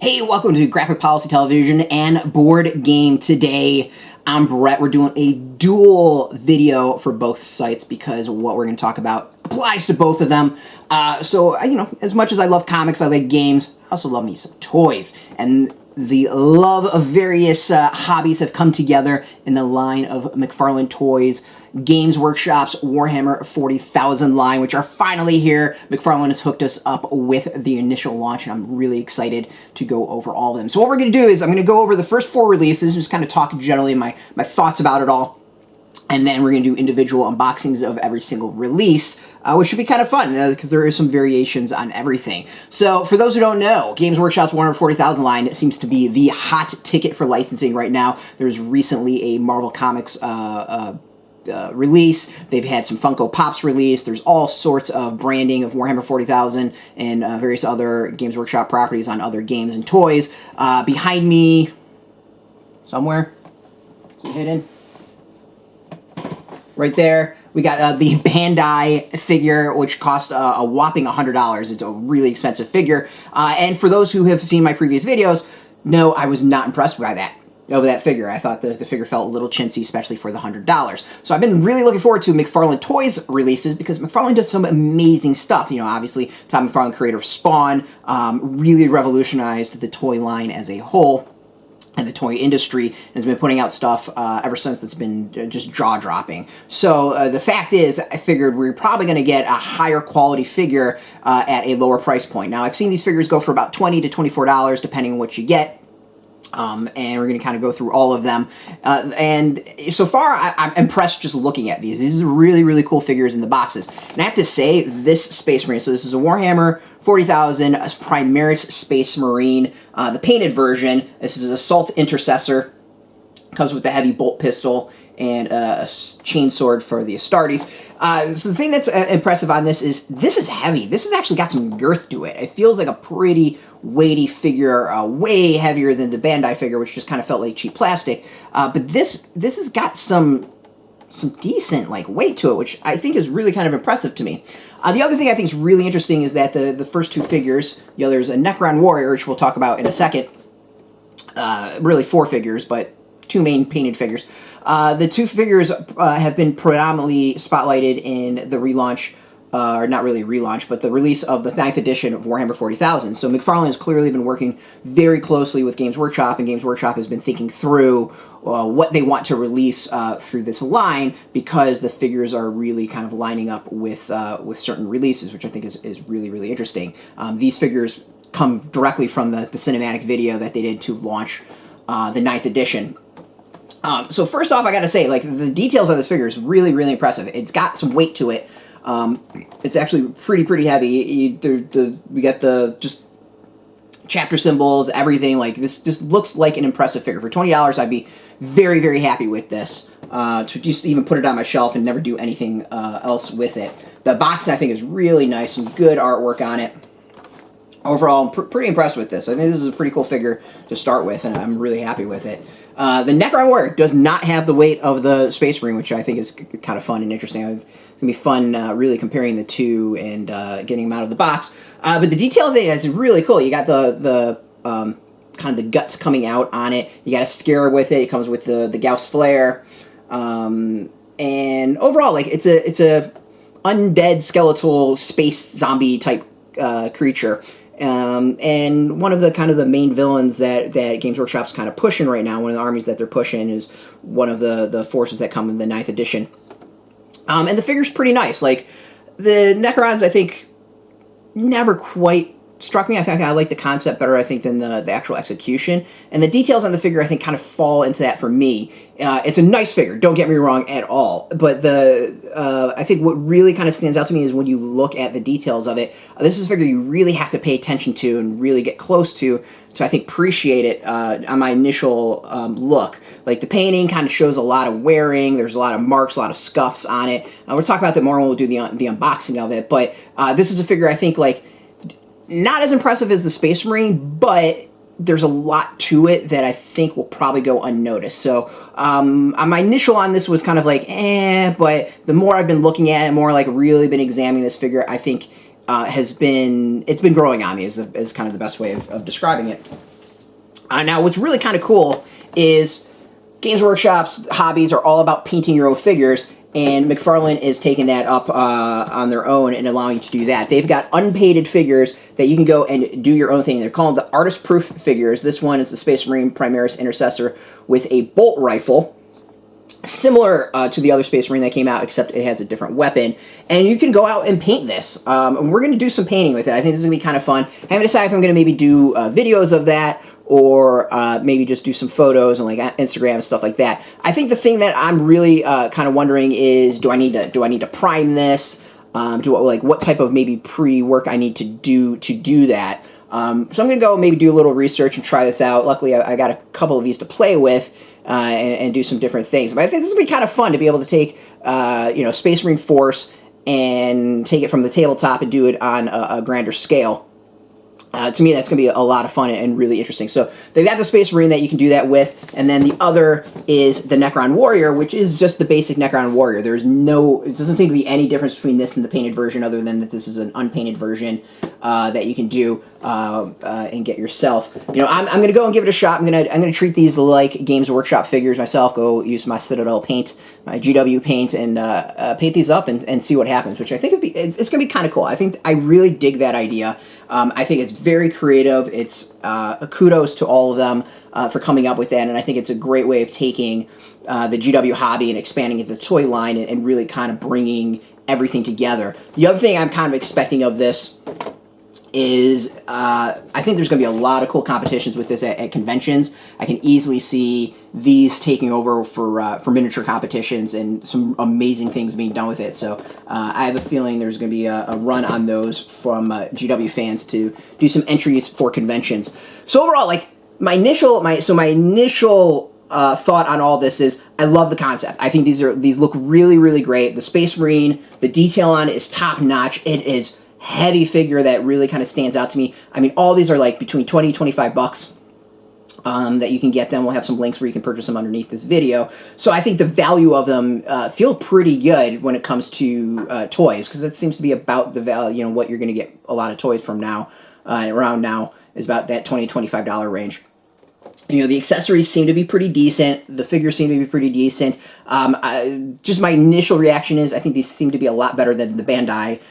Hey, welcome to Graphic Policy Television and Board Game Today. I'm Brett. We're doing a dual video for both sites because what we're going to talk about applies to both of them. As much as I love comics, I like games, I also love me some toys. And the love of various hobbies have come together in the line of McFarlane Toys, Games Workshop's Warhammer 40,000 line, which are finally here. McFarlane has hooked us up with the initial launch, and I'm really excited to go over all of them. So what we're going to do is I'm going to go over the first 4 releases, just kind of talk generally my thoughts about it all. And then we're going to do individual unboxings of every single release, which should be kind of fun, because there is some variations on everything. So, for those who don't know, Games Workshop's Warhammer 40,000 line seems to be the hot ticket for licensing right now. There's recently a Marvel Comics release. They've had some Funko Pops released. There's all sorts of branding of Warhammer 40,000 and various other Games Workshop properties on other games and toys. Behind me, somewhere, is it hidden? Right there, we got the Bandai figure, which cost a whopping $100. It's a really expensive figure. And for those who have seen my previous videos, no, I was not impressed by that. Over that figure. I thought the figure felt a little chintzy, especially for the $100. So I've been really looking forward to McFarlane Toys releases because McFarlane does some amazing stuff. You know, obviously, Todd McFarlane, creator of Spawn, really revolutionized the toy line as a whole and the toy industry, and has been putting out stuff ever since that's been just jaw-dropping. So the fact is, I figured we we're probably going to get a higher quality figure at a lower price point. Now, I've seen these figures go for about $20 to $24, depending on what you get. And we're going to kind of go through all of them. And so far, I'm impressed just looking at these. These are really, really cool figures in the boxes. And I have to say, this Space Marine, so this is a Warhammer 40,000 Primaris Space Marine, the painted version. This is Assault Intercessor. Comes with the heavy bolt pistol and a chain sword for the Astartes. So the thing that's impressive on this is heavy. This has actually got some girth to it. It feels like a pretty weighty figure, way heavier than the Bandai figure, which just kind of felt like cheap plastic. But this has got some decent weight to it, which I think is really kind of impressive to me. The other thing I think is really interesting is that the first 2 figures, there's a Necron Warrior, which we'll talk about in a second. Really 4 figures, but 2 main painted figures. The 2 figures have been predominantly spotlighted in the relaunch, or not really relaunch, but the release of the 9th edition of Warhammer 40,000. So McFarlane has clearly been working very closely with Games Workshop, and Games Workshop has been thinking through what they want to release through this line, because the figures are really kind of lining up with certain releases, which I think is really, really interesting. These figures come directly from the cinematic video that they did to launch the 9th edition. So first off, I gotta say, the details on this figure is really, really impressive. It's got some weight to it. It's actually pretty heavy. We got the just chapter symbols, everything. This just looks like an impressive figure. For $20, I'd be very, very happy with this. To just even put it on my shelf and never do anything else with it. The box, I think, is really nice. Some good artwork on it. Overall, I'm pretty impressed with this. I think this is a pretty cool figure to start with, and I'm really happy with it. The Necron Warrior does not have the weight of the Space Marine, which I think is kind of fun and interesting. It's going to be fun really comparing the two and getting them out of the box. But the detail thing is really cool. You got the kind of the guts coming out on it. You got a scarab with it. It comes with the Gauss flare. And overall, it's a undead skeletal space zombie type creature. And one of the main villains that Games Workshop's kind of pushing right now, one of the armies that they're pushing, is one of the forces that come in the 9th edition. And the figure's pretty nice. The Necrons, I think, never quite struck me. I think I like the concept better, I think, than the actual execution. And the details on the figure, I think, kind of fall into that for me. It's a nice figure, don't get me wrong at all. But I think what really kind of stands out to me is when you look at the details of it. This is a figure you really have to pay attention to and really get close to I think, appreciate it on my initial look. The painting kind of shows a lot of wearing. There's a lot of marks, a lot of scuffs on it. We'll talk about that more when we'll do the unboxing of it. But this is a figure I think, not as impressive as the Space Marine, but there's a lot to it that I think will probably go unnoticed. So my initial on this was kind of but the more I've been looking at it, more really been examining this figure, I think it's been growing on me is kind of the best way of describing it. Now, what's really kind of cool is Games Workshop's hobbies are all about painting your own figures, and McFarlane is taking that up on their own and allowing you to do that. They've got unpainted figures that you can go and do your own thing. They're called the artist-proof figures. This one is the Space Marine Primaris Intercessor with a bolt rifle, similar to the other Space Marine that came out, except it has a different weapon. And you can go out and paint this. And we're going to do some painting with it. I think this is going to be kind of fun. I haven't decided if I'm going to maybe do videos of that, or maybe just do some photos and like Instagram and stuff like that. I think the thing that I'm really kind of wondering is, do I need to prime this? What type of maybe pre-work I need to do that? So I'm gonna go maybe do a little research and try this out. Luckily, I got a couple of these to play with and do some different things. But I think this will be kind of fun to be able to take Space Marine Force and take it from the tabletop and do it on a grander scale. To me, that's going to be a lot of fun and really interesting. So they've got the Space Marine that you can do that with, and then the other is the Necron Warrior, which is just the basic Necron Warrior. It doesn't seem to be any difference between this and the painted version, other than that this is an unpainted version that you can do and get yourself. I'm going to go and give it a shot. I'm going to treat these like Games Workshop figures myself. Go use my Citadel paint, my GW paint, and paint these up and see what happens. Which I think it's going to be kind of cool. I really dig that idea. I think it's very creative. It's kudos to all of them for coming up with that, and I think it's a great way of taking the GW hobby and expanding it to the toy line and really kind of bringing everything together. The other thing I'm kind of expecting of this is I think there's going to be a lot of cool competitions with this at conventions. I can easily see these taking over for miniature competitions and some amazing things being done with it. So I have a feeling there's going to be a run on those from GW fans to do some entries for conventions. So overall, like my initial thought on all this is I love the concept. I think these look really, really great. The Space Marine, the detail on it is top notch. It is heavy figure that really kind of stands out to me. I mean, all these are like between 20 and 25 bucks that you can get them. We'll have some links where you can purchase them underneath this video. So I think the value of them feel pretty good when it comes to toys, because it seems to be about the value, what you're going to get a lot of toys from now, around now, is about that $20, $25 range. The accessories seem to be pretty decent. The figures seem to be pretty decent. Just my initial reaction is I think these seem to be a lot better than the Bandai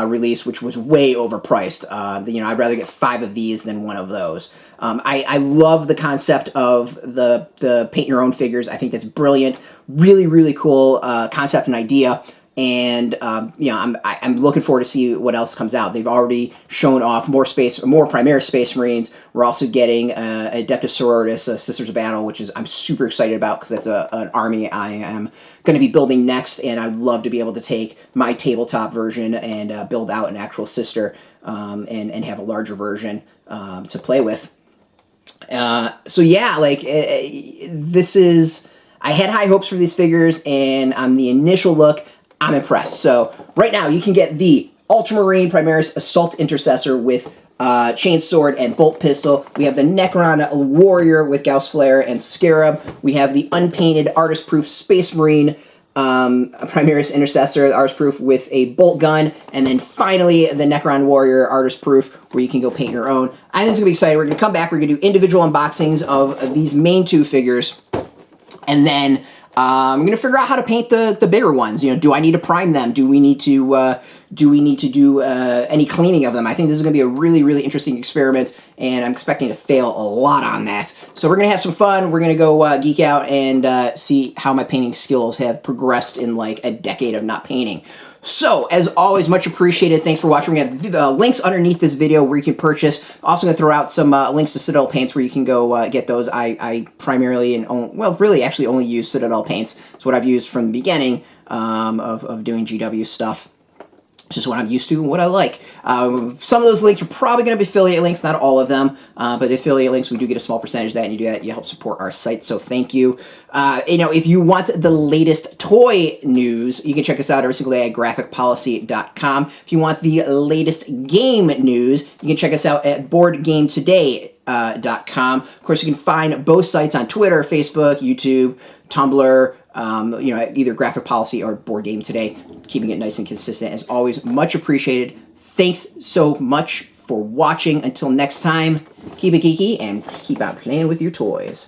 release, which was way overpriced. I'd rather get 5 of these than 1 of those. I love the concept of the paint your own figures. I think that's brilliant. Really, really cool concept and idea. And I'm looking forward to see what else comes out. They've already shown off more Primaris Space Marines. We're also getting Adeptus Sororitas, Sisters of Battle, which I'm super excited about, because that's an army I am going to be building next, and I'd love to be able to take my tabletop version and build out an actual sister and have a larger version to play with. So yeah, this is... I had high hopes for these figures, and on the initial look, I'm impressed. So right now you can get the Ultramarine Primaris Assault Intercessor with chainsword and bolt pistol. We have the Necron Warrior with Gauss Flare and Scarab. We have the unpainted artist-proof Space Marine Primaris Intercessor, artist-proof with a bolt gun. And then finally the Necron Warrior artist-proof, where you can go paint your own. I think it's going to be exciting. We're going to come back. We're going to do individual unboxings of these main 2 figures. And then I'm going to figure out how to paint the bigger ones. Do I need to prime them? Do we need to do any cleaning of them? I think this is going to be a really, really interesting experiment, and I'm expecting to fail a lot on that. So we're going to have some fun. We're going to go geek out and see how my painting skills have progressed in like a decade of not painting. So, as always, much appreciated. Thanks for watching. We have links underneath this video where you can purchase. Also going to throw out some links to Citadel paints where you can go get those. I primarily really actually only use Citadel paints. It's what I've used from the beginning of doing GW stuff. It's just what I'm used to and what I like. Some of those links are probably going to be affiliate links, not all of them, but the affiliate links, we do get a small percentage of that, and you do that, you help support our site, so thank you. If you want the latest toy news, you can check us out every single day at graphicpolicy.com. If you want the latest game news, you can check us out at boardgametoday.com. Of course, you can find both sites on Twitter, Facebook, YouTube, Tumblr, either Graphic Policy or Board Game Today, keeping it nice and consistent. As always, much appreciated. Thanks so much for watching. Until next time, keep it geeky and keep on playing with your toys.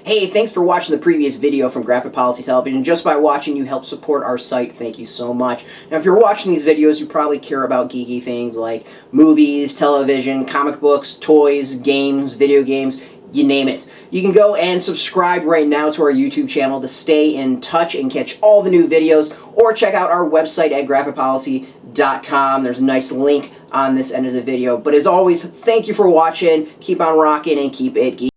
Hey, thanks for watching the previous video from Graphic Policy Television. Just by watching, you help support our site. Thank you so much. Now, if you're watching these videos, you probably care about geeky things like movies, television, comic books, toys, games, video games, you name it. You can go and subscribe right now to our YouTube channel to stay in touch and catch all the new videos, or check out our website at graphicpolicy.com. There's a nice link on this end of the video. But as always, thank you for watching. Keep on rocking and keep it geeky.